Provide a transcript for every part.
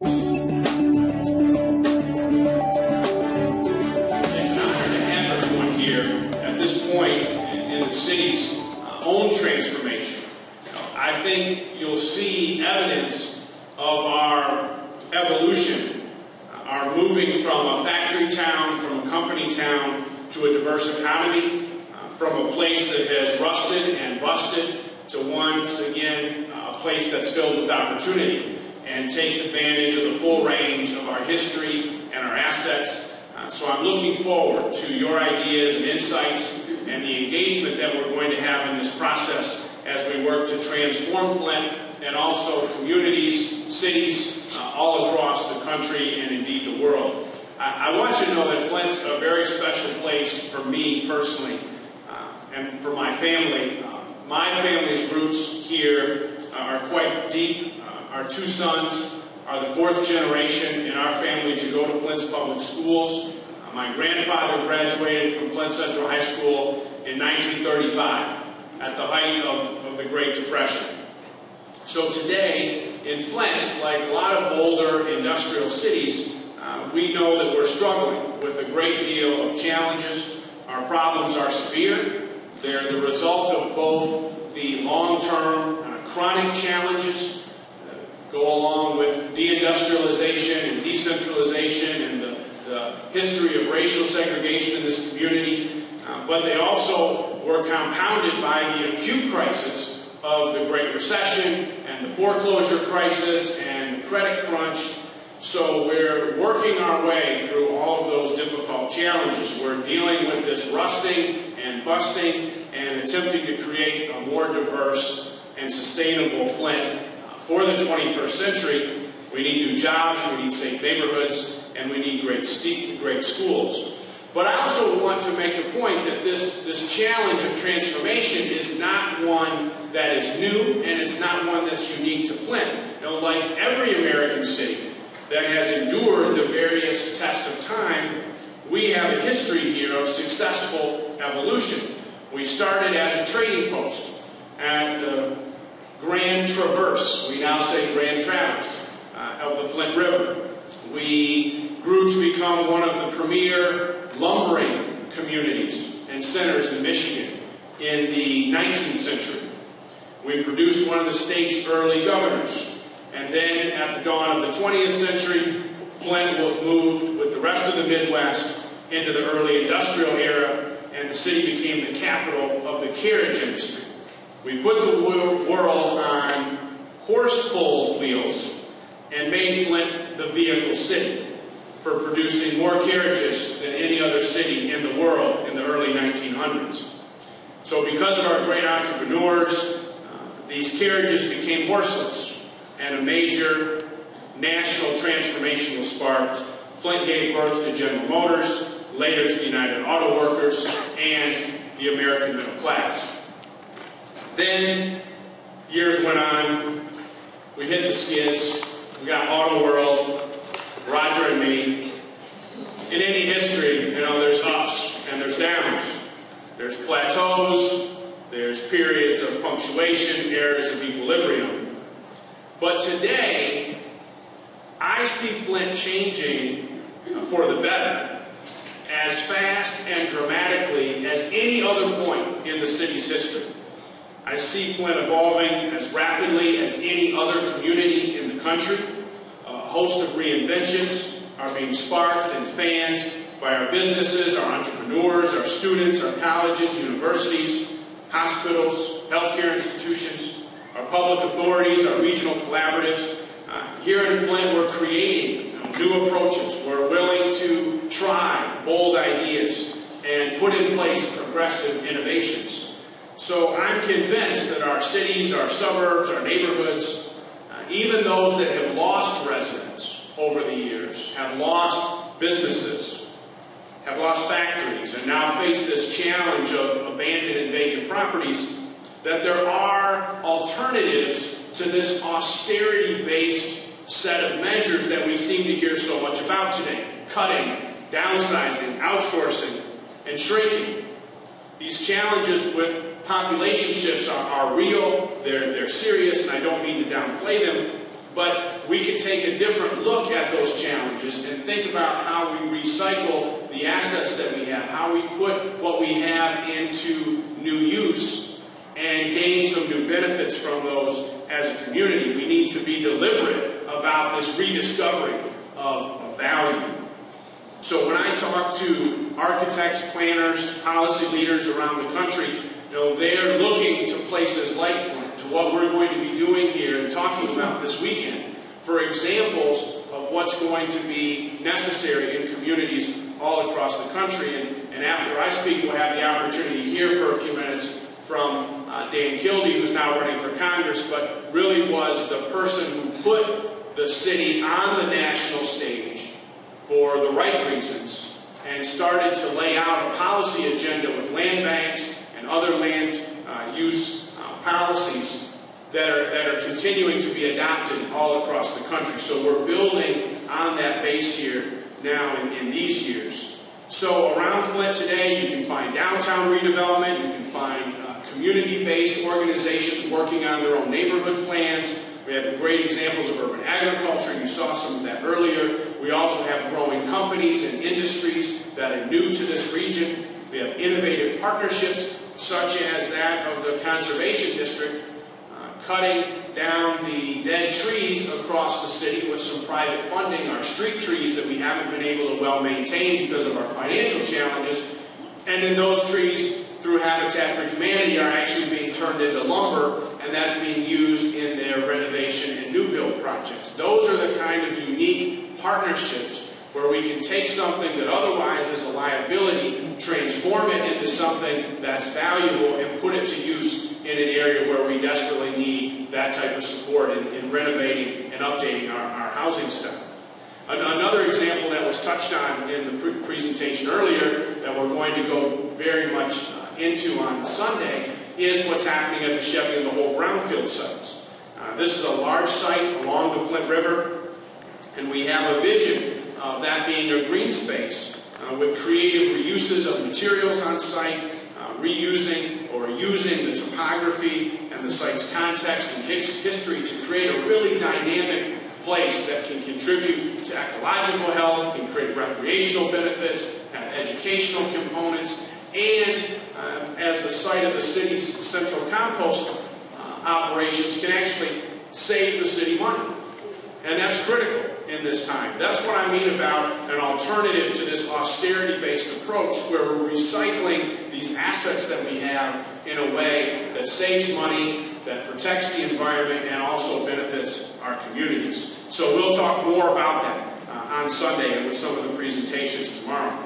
Own transformation. I think you'll see evidence of our evolution, our moving from a factory town, from a company town, to a diverse economy, from a place that has rusted and busted to once again a place that's filled with opportunity and takes advantage of the full range of our history and our assets. So I'm looking forward to your ideas and insights and the engagement that we're going to have in this process as we work to transform Flint and also communities, cities all across the country and indeed the world. I want you to know that Flint's a very special place for me personally and for my family. My family's roots here are quite deep. Our two sons are the fourth generation in our family to go to Flint's public schools. My grandfather graduated from Flint Central High School in 1935 at the height of the Great Depression. So today in Flint, like a lot of older industrial cities, we know that we're struggling with a great deal of challenges. Our problems are severe. They're the result of both the long-term chronic challenges that go along with deindustrialization and decentralization and the history of racial segregation in this community, but they also were compounded by the acute crisis of the Great Recession and the foreclosure crisis and the credit crunch. So we're working our way through all of those difficult challenges. We're dealing with this rusting and busting and attempting to create a more diverse and sustainable Flint for the 21st century. We need new jobs, we need safe neighborhoods, and we need great schools. But I also want to make the point that this challenge of transformation is not one that is new, and it's not one that's unique to Flint. You know, like every American city that has endured the various tests of time, we have a history here of successful evolution. We started as a trading post at the Grand Traverse, we now say Grand Traverse, of the Flint River. We grew to become one of the premier lumbering communities and centers in Michigan in the 19th century. We produced one of the state's early governors. And then at the dawn of the 20th century, Flint moved with the rest of the Midwest into the early industrial era, and the city became the capital of the carriage industry. We put the world on horse-pulled wheels and made Flint the vehicle city for producing more carriages than any other city in the world in the early 1900s. So because of our great entrepreneurs, these carriages became horseless, and a major national transformation was sparked. Flint gave birth to General Motors, later to United Auto Workers, and the American middle class. Then, years went on, we hit the skids, we got Auto World, Roger and me. In any history, you know, there's ups and there's downs. There's plateaus, there's periods of punctuation, eras of equilibrium. But today, I see Flint changing for the better as fast and dramatically as any other point in the city's history. I see Flint evolving as rapidly as any other community in the country. A host of reinventions are being sparked and fanned by our businesses, our entrepreneurs, our students, our colleges, universities, hospitals, healthcare institutions, our public authorities, our regional collaboratives. Here in Flint, we're creating new approaches. We're willing to try bold ideas and put in place progressive innovations. So I'm convinced that our cities, our suburbs, our neighborhoods, even those that have lost residents over the years, have lost businesses, have lost factories, and now face this challenge of abandoned and vacant properties, that there are alternatives to this austerity-based set of measures that we seem to hear so much about today. Cutting, downsizing, outsourcing, and shrinking. These challenges with population shifts are real, they're serious, and I don't mean to downplay them, but we can take a different look at those challenges and think about how we recycle the assets that we have, how we put what we have into new use and gain some new benefits from those as a community. We need to be deliberate about this rediscovery of value. So when I talk to architects, planners, policy leaders around the country, they're looking to places like Flint, to what we're going to be doing here and talking about this weekend, for examples of what's going to be necessary in communities all across the country. And after I speak, we'll have the opportunity to hear for a few minutes from Dayne Kildee, who's now running for Congress, but really was the person who put the city on the national stage for the right reasons and started to lay out a policy agenda with land banks and other land use policies that are continuing to be adopted all across the country. So we're building on that base here now in these years. So around Flint today, you can find downtown redevelopment, you can find community-based organizations working on their own neighborhood plans. We have great examples of urban agriculture. You saw some of that earlier. We also have growing companies and industries that are new to this region. We have innovative partnerships, such as that of the Conservation District, cutting down the dead trees across the city with some private funding, our street trees that we haven't been able to well maintain because of our financial challenges. And then those trees, through Habitat for Humanity, are actually being turned into lumber, and that's being used in their renovation and new build projects. Those are the kind of unique partnerships where we can take something that otherwise is a liability, transform it into something that's valuable, and put it to use in an area where we desperately need that type of support in renovating and updating our housing stock. Another example that was touched on in the presentation earlier that we're going to go very much into on Sunday is what's happening at the Chevy and the Whole Brownfield sites. This is a large site along the Flint River, and we have a vision of that being a green space with creative reuses of materials on site, reusing or using the topography and the site's context and history to create a really dynamic place that can contribute to ecological health, can create recreational benefits, have educational components, and as the site of the city's central compost operations, can actually save the city money. And that's critical in this time. That's what I mean about an alternative to this austerity-based approach where we're recycling these assets that we have in a way that saves money, that protects the environment, and also benefits our communities. So we'll talk more about that on Sunday and with some of the presentations tomorrow.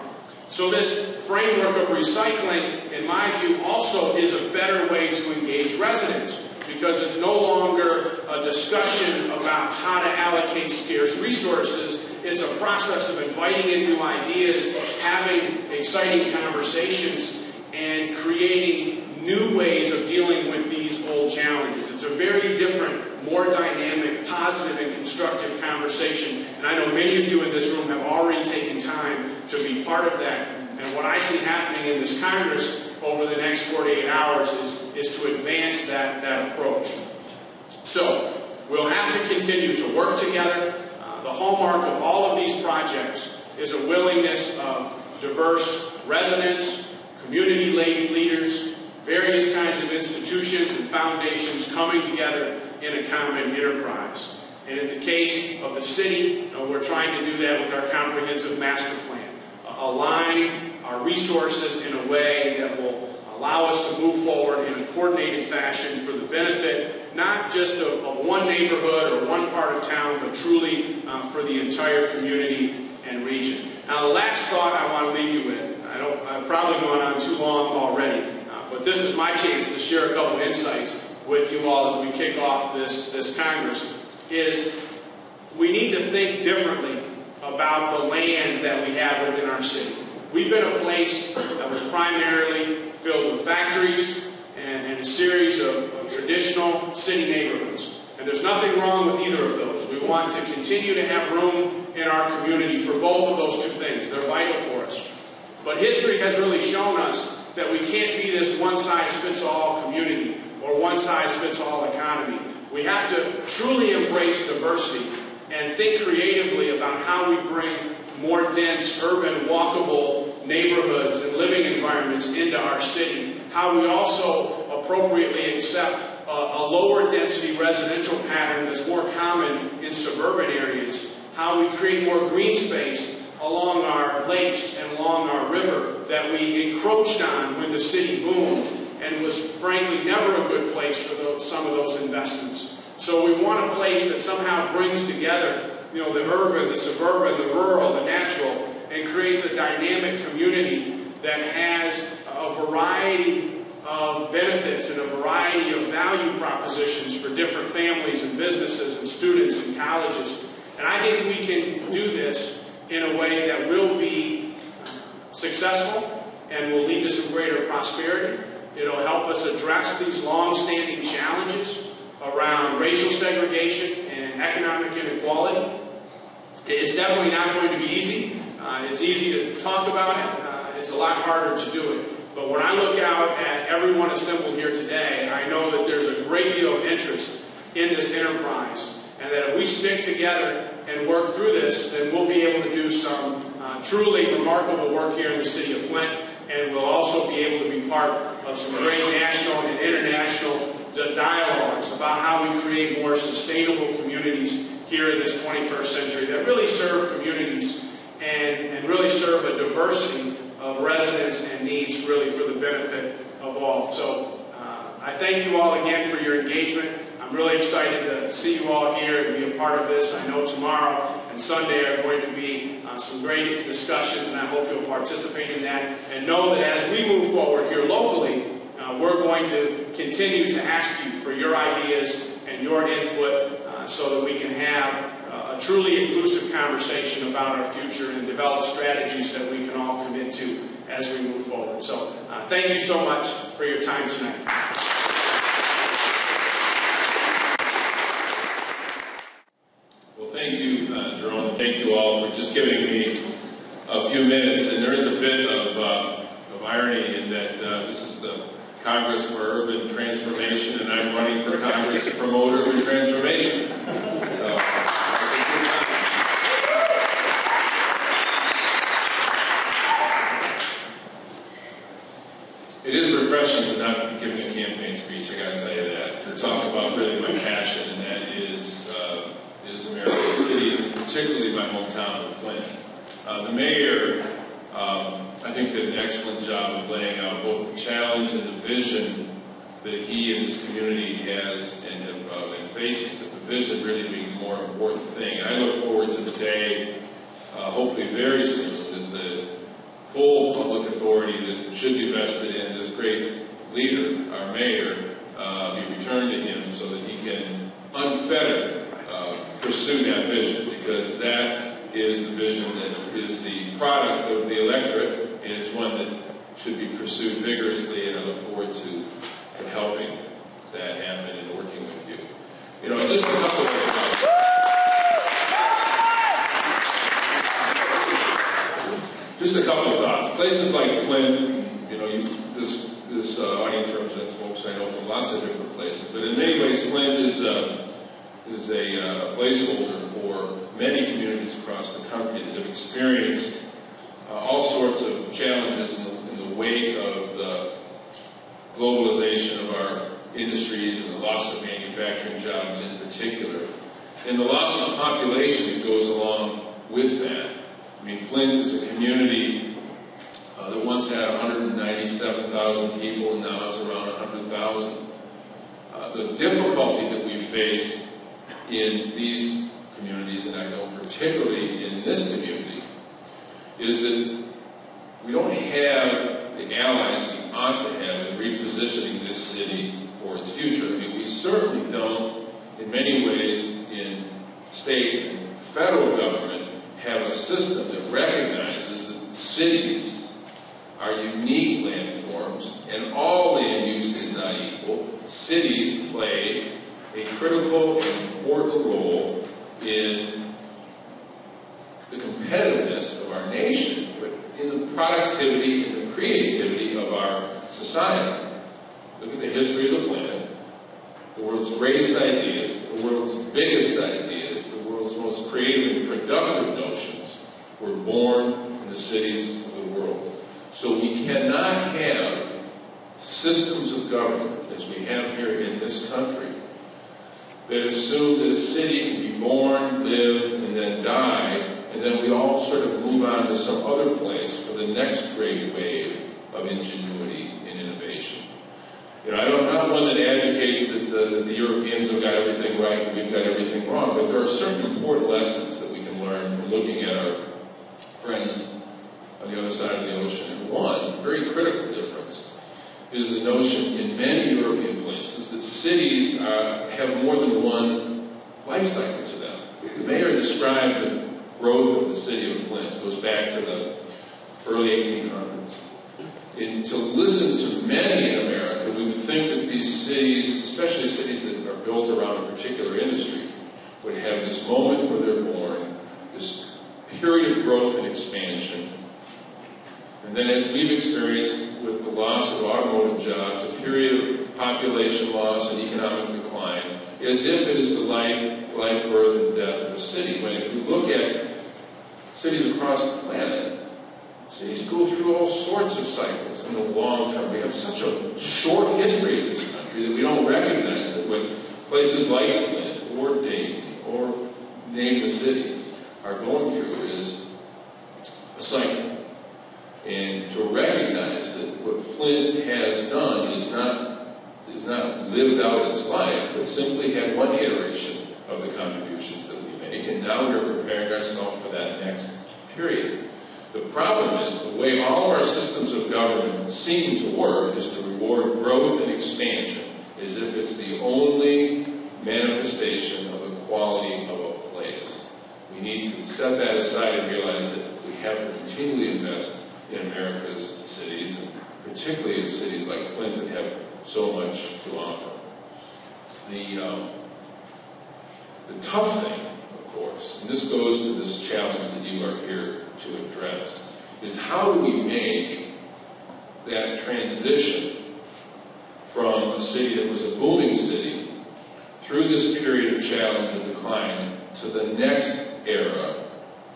So this framework of recycling, in my view, also is a better way to engage residents, because it's no longer a discussion about how to allocate scarce resources. It's a process of inviting in new ideas, having exciting conversations, and creating new ways of dealing with these old challenges. It's a very different, more dynamic, positive, and constructive conversation. And I know many of you in this room have already taken time to be part of that. And what I see happening in this Congress over the next 48 hours is to advance that approach. So we'll have to continue to work together. The hallmark of all of these projects is a willingness of diverse residents, community leaders, various kinds of institutions and foundations coming together in a common enterprise. And in the case of the city, we're trying to do that with our comprehensive master plan. Align our resources in a way that will allow us to move forward in a coordinated fashion for the benefit not just of one neighborhood or one part of town, but truly for the entire community and region. Now, the last thought I want to leave you with, I've probably gone on too long already, but this is my chance to share a couple insights with you all as we kick off this Congress, is we need to think differently about the land that we have within our city. We've been a place that was primarily filled with factories and a series of traditional city neighborhoods. And there's nothing wrong with either of those. We want to continue to have room in our community for both of those two things. They're vital for us. But history has really shown us that we can't be this one-size-fits-all community or one-size-fits-all economy. We have to truly embrace diversity and think creatively about how we bring more dense, urban, walkable neighborhoods and living environments into our city. How we also appropriately accept a lower density residential pattern that's more common in suburban areas. How we create more green space along our lakes and along our river that we encroached on when the city boomed and was frankly never a good place for some of those investments. So we want a place that somehow brings together, the urban, the suburban, the rural, the natural, and creates a dynamic community that has a variety of benefits and a variety of value propositions for different families and businesses and students and colleges. And I think we can do this in a way that will be successful and will lead to some greater prosperity. It'll help us address these long-standing challenges around racial segregation and economic inequality. It's definitely not going to be easy. It's easy to talk about it. It's a lot harder to do it. But when I look out at everyone assembled here today, I know that there's a great deal of interest in this enterprise, and that if we stick together and work through this, then we'll be able to do some truly remarkable work here in the city of Flint, and we'll also be able to be part of some great national and international dialogues about how we create more sustainable communities here in this 21st century that really serve communities and really serve a diversity of residents and needs really for the benefit of all. So I thank you all again for your engagement. I'm really excited to see you all here and be a part of this. I know tomorrow and Sunday are going to be some great discussions, and I hope you'll participate in that. And know that as we move forward here locally, we're going to continue to ask you for your ideas and your input so that we can have a truly inclusive conversation about our future and develop strategies that we can all commit to as we move forward. So thank you so much for your time tonight. Well, thank you, Jerome, and thank you all for just giving me a few minutes. And there is a bit of irony in that this is the Congress for Urban Transformation, and I'm running for Congress to promote urban transformation. It is refreshing to not be giving a campaign speech, I gotta tell you that, to talk about really my passion, and that is American cities, and particularly my hometown of Flint. The mayor, I think, did an excellent job of laying out both the challenge and the vision that he and his community has and have been facing, but the vision really being the more important thing. And I look forward to the day, hopefully very soon, that the full public authority that should be vested in this great leader, our mayor, be returned to him so that he can unfettered pursue that vision, because that is the vision that is the product of the electorate, and it's one that should be pursued vigorously, and I look forward to helping that happen and working with you. Just a couple of things. Just a couple of thoughts. Places like Flint, this audience represents folks I know from lots of different places, but in many ways Flint is a placeholder for many communities across the country that have experienced all sorts of challenges in the wake of the globalization of our industries and the loss of manufacturing jobs in particular, and the loss of population that goes along with that. I mean, Flint is a community that once had 197,000 people, and now it's around 100,000. The difficulty that we face in these communities, and I know particularly in this community, is that we don't have the allies we ought to have in repositioning this city for its future. I mean, we certainly don't, in many ways, in state and federal government, have a system that recognizes that cities are unique landforms, and all land use is not equal. Cities play a critical and important role in the competitiveness of our nation, but in the productivity and the creativity of our society. Look at the history of the planet, the world's greatest ideas, the world's biggest ideas, the world's most creative and productive notions were born in the cities of the world. So we cannot have systems of government, as we have here in this country, that assume that a city can be born, live, and then die, and then we all sort of move on to some other place for the next great wave of ingenuity and innovation. You know, I'm not one that advocates that the Europeans have got everything right and we've got everything wrong, but there are certain important lessons that we can learn from looking at our friends on the other side of the ocean. And one very critical difference is the notion in many European places that cities have more than one life cycle to them. The mayor described the growth of the city of Flint. It goes back to the early 1800s. And to listen to many in America, we would think that these cities, especially cities that are built around a particular industry, would have this moment where they're born, this period of growth and expansion. And then, as we've experienced with the loss of automotive jobs, a period of population loss and economic decline, as if it is the life, birth, and death of a city. When if we look at cities across the planet, cities go through all sorts of cycles in the long term. We have such a short history in this country that we don't recognize that when places like Flint or Dayne or name the city are going through is a cycle. And to recognize that what Flint has done is not lived out its life, but simply had one iteration of the contributions that we make, and now we're preparing ourselves for that next period. The problem is the way all of our systems of government seem to work is to reward growth and expansion as if it's the only manifestation of the quality of a place. We need to set that aside and realize that we have to continually invest in America's cities, and particularly in cities like Flint that have so much to offer. The tough thing, of course, and this goes to this challenge that you are here to address, is how do we make that transition from a city that was a booming city through this period of challenge and decline to the next era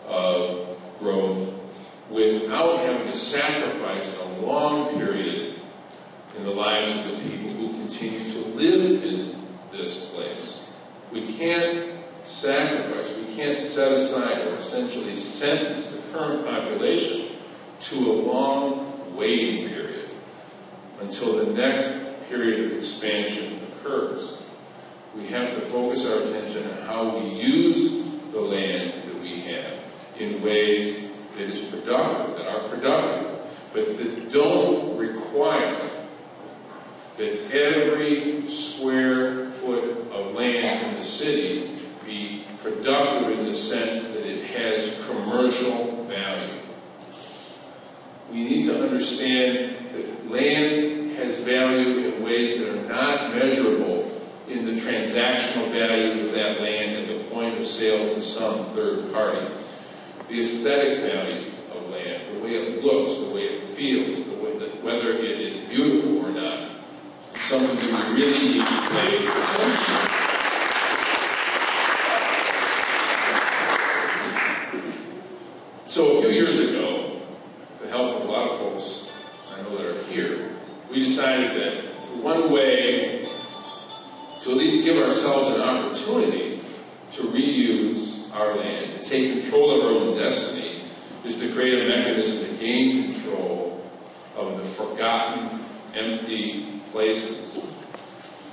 of growth without having to sacrifice a long period in the lives of the people who continue to live in this place. We can't sacrifice, we can't set aside or essentially sentence the current population to a long waiting period until the next period of expansion occurs. We have to focus our attention on how we use the land that we have in ways that is productive, that are productive, but that don't require that every square foot of land in the city be productive in the sense that it has commercial value. We need to understand that land has value in ways that are not measurable in the transactional value of that land at the point of sale to some third party. The aesthetic value of land, the way it looks, the way it feels, the way that whether it is beautiful or not, is something that we really need to pay attention to. So a few years ago, with the help of a lot of folks I know that are here, we decided that one way to at least give ourselves an opportunity to reuse our land, to take control of our own destiny, is to create a mechanism to gain control of the forgotten, empty places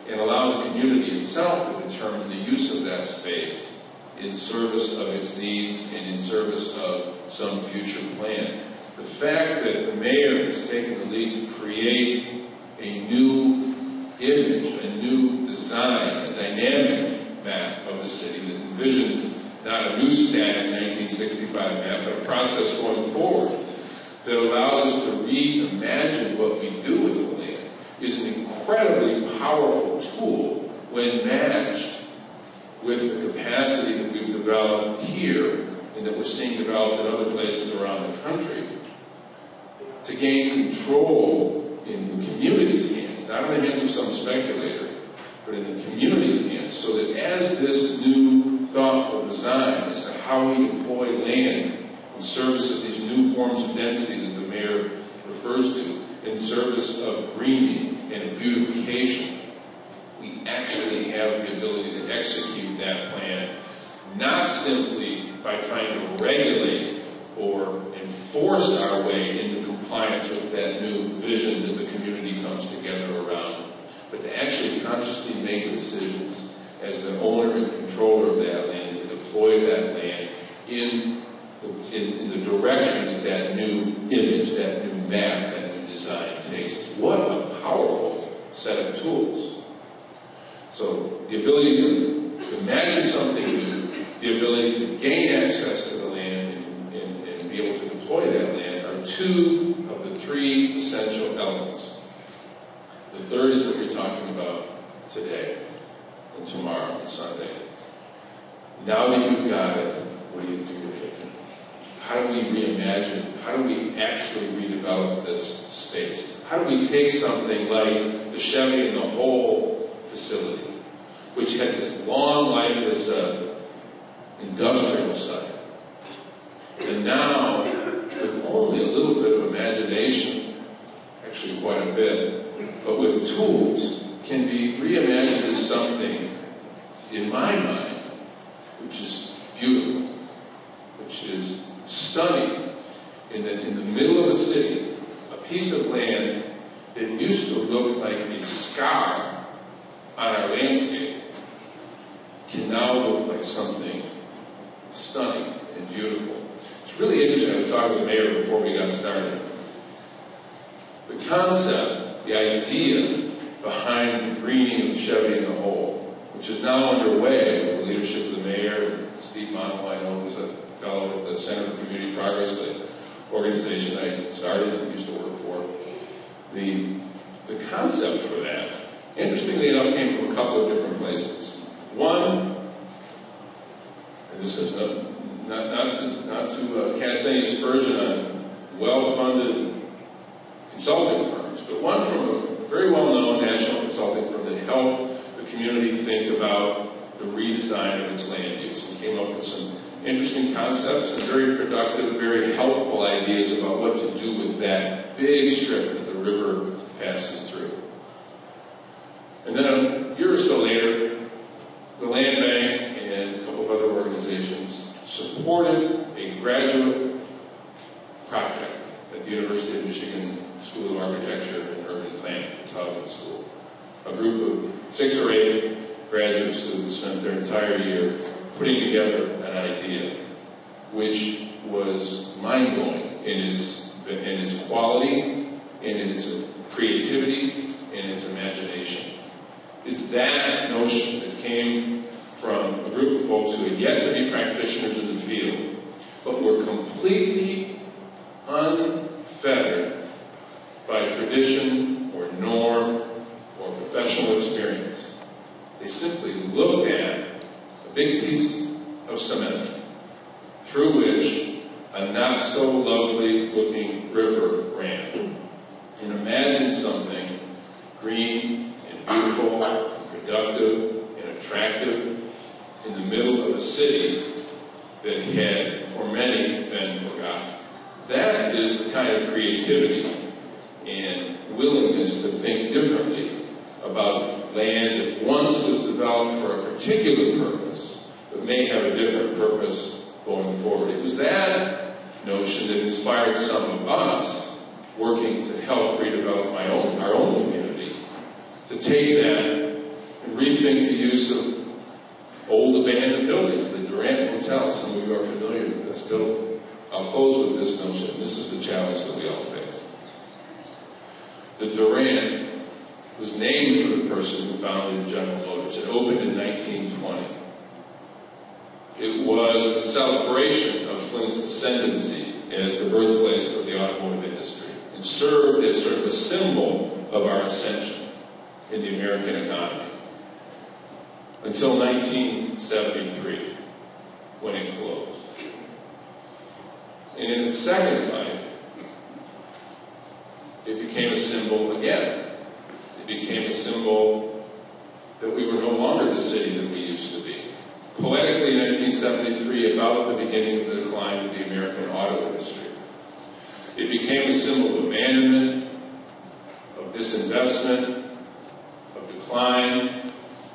and allow the community itself to determine the use of that space in service of its needs and in service of some future plan. The fact that the mayor has taken the lead to create a new image, a new design, a dynamic map of the city that envisions not a new static 1965 map, but a process going forward that allows us to reimagine what we do with the land is an incredibly powerful tool when matched with the capacity that we've developed here and that we're seeing developed in other places around the country to gain control in the community's hands, not in the hands of some speculator, but in the community's hands, so that as this new thoughtful design as to how we deploy land in service of these new forms of density that the mayor refers to, in service of greening and beautification. We actually have the ability to execute that plan, not simply by trying to regulate or enforce our way into compliance with that new vision that the community comes together around, but to actually consciously make decisions as the owner and controller of that land to deploy that land in the direction that that new image, that new map, that new design takes. What a powerful set of tools. So the ability to imagine something new, the ability to gain access to the land and be able to deploy that land are two of the three essential elements. The third is what you're talking about today and tomorrow and Sunday. Now that you've got it, what do you do with it? How do we reimagine? How do we actually redevelop this space? How do we take something like the Chevy and the Whole facility, which had this long life as an industrial site, and now, with only a little bit of imagination, actually quite a bit, but with tools, can be reimagined as something, in my mind, which is beautiful, which is stunning, in the middle of a city, a piece of land that used to look like a scar on our landscape can now look like something stunning and beautiful. It's really interesting. I was talking to the mayor before we got started. The concept, the idea behind the greening of Chevy and the Whole, which is now underway with the leadership of the mayor, Steve Monaco, I know, who's a fellow at the Center for Community Progress, the organization I started and used to work for. The concept for that, interestingly enough, came from a couple of different places. One, and this is not to cast any aspersion on well-funded consulting firms, but one from a very well-known national consulting firm that helped the community think about the redesign of its land use and came up with some interesting concepts and very productive, very helpful ideas about what to do with that big strip that the river passes through. And then a year or so later, the Land Bank and a couple of other organizations supported a graduate project at the University of Michigan School of Architecture and Urban Planning, Toohey School. A group of 6 or 8 graduate students spent their entire year putting together an idea which was mind-blowing in its quality, and in its creativity, and its imagination. It's that notion that came from a group of folks who had yet to be practitioners in the field, but were completely unfettered by tradition or norm or professional experience. They simply looked at a big piece of cement through which a not-so-lovely looking river ran, and imagined something green and beautiful and productive and attractive in the middle of a city that had, for many, been forgotten. That is the kind of creativity and willingness to think differently about land that once was developed for a particular purpose, but may have a different purpose going forward. It was that notion that inspired some of us working to help redevelop our own community, to take that and rethink the use of old abandoned buildings. The Durant Hotel, some of you are familiar with this building. I'll close with this notion. This is the challenge that we all face. The Durant was named for the person who founded General Motors. It opened in 1920. It was a celebration of Flint's ascendancy as the birthplace of the automotive industry, and served as sort of a symbol of our ascension in the American economy. Until 1973, when it closed. And in its second life, it became a symbol again. It became a symbol that we were no longer the city that we used to be. poetically in 1973 about the beginning of the decline of the American auto industry. It became a symbol of abandonment, of disinvestment, of decline,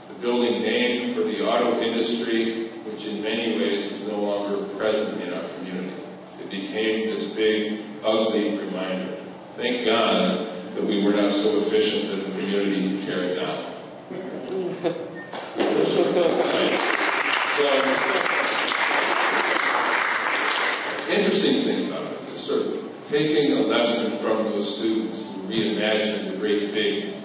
the building Dayne for the auto industry, which in many ways is no longer present in our community. It became this big, ugly reminder. Thank God that we were not so efficient as a community to tear it down. So, interesting thing about it is sort of taking a lesson from those students who reimagined a great big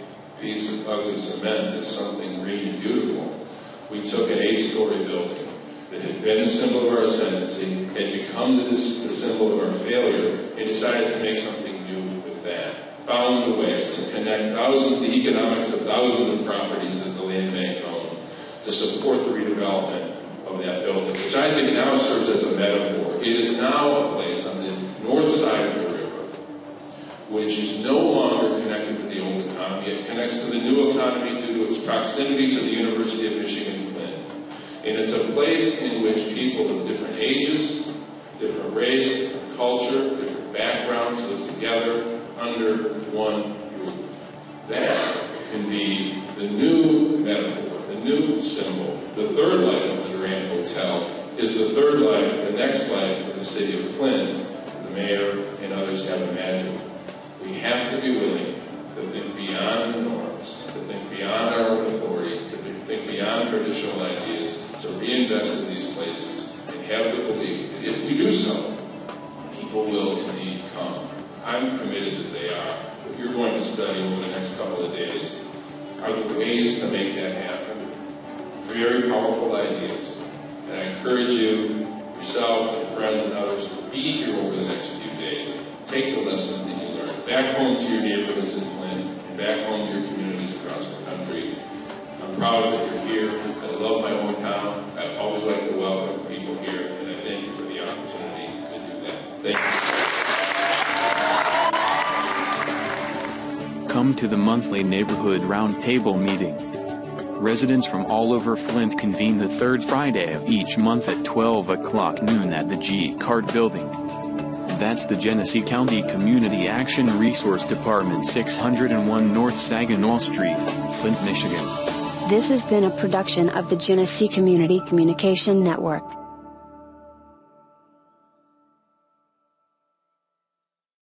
piece of ugly cement as something green and beautiful. We took an 8-story building that had been a symbol of our ascendancy, had become the symbol of our failure, and decided to make something new with that. Found a way to connect the economics of thousands of properties that the land bank owned to support the redevelopment of that building, which I think now serves as a metaphor. It is now a place on the north side of the river, which is no longer connected with the old economy. It connects to the new economy due to its proximity to the University of Michigan, Flint. And it's a place in which people of different ages, different race, different culture, different backgrounds live together under one roof. That can be the new metaphor, the new symbol. The third life of the Grand Hotel is the third life, the next life of the city of Flint, the mayor and others have imagined. We have to be willing to think beyond the norms, to think beyond our own authority, to think beyond traditional ideas, to reinvest in these places, and have the belief that if we do so, people will indeed come. I'm committed that they are. What you're going to study over the next couple of days are the ways to make that happen. Very powerful ideas. And I encourage you, yourself, your friends, and others to be here over the next few days. Take the lessons that you learned back home to your neighborhoods in Flint and back home to your communities across the country. I'm proud that you're here. I love my hometown. I always like to welcome people here, and I thank you for the opportunity to do that. Thank you. Come to the monthly Neighborhood Roundtable meeting. Residents from all over Flint convene the third Friday of each month at 12 o'clock noon at the G. Cart Building. That's the Genesee County Community Action Resource Department, 601 North Saginaw Street, Flint, Michigan. This has been a production of the Genesee Community Communication Network.